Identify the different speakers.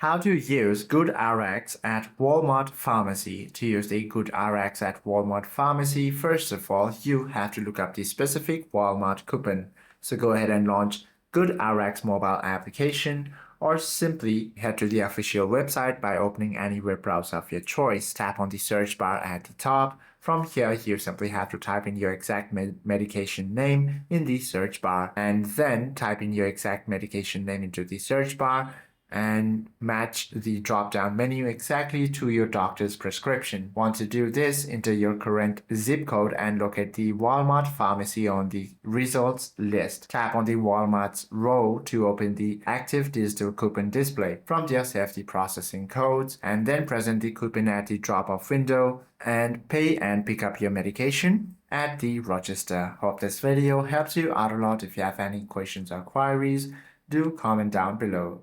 Speaker 1: How to use GoodRx at Walmart Pharmacy. To use the GoodRx at Walmart Pharmacy, first of all, you have to look up the specific Walmart coupon. So go ahead and launch GoodRx mobile application, or simply head to the official website by opening any web browser of your choice. Tap on the search bar at the top. From here, you simply have to type in your exact medication name in the search bar, and then type in your exact medication name into the search bar and match the drop-down menu exactly to your doctor's prescription. Once you do this, enter your current zip code and locate the Walmart pharmacy on the results list. Tap on the Walmart's row to open the active digital coupon display. From there, save the processing codes and then present the coupon at the drop-off window and pay and pick up your medication at the register. Hope this video helps you out a lot. If you have any questions or queries, do comment down below.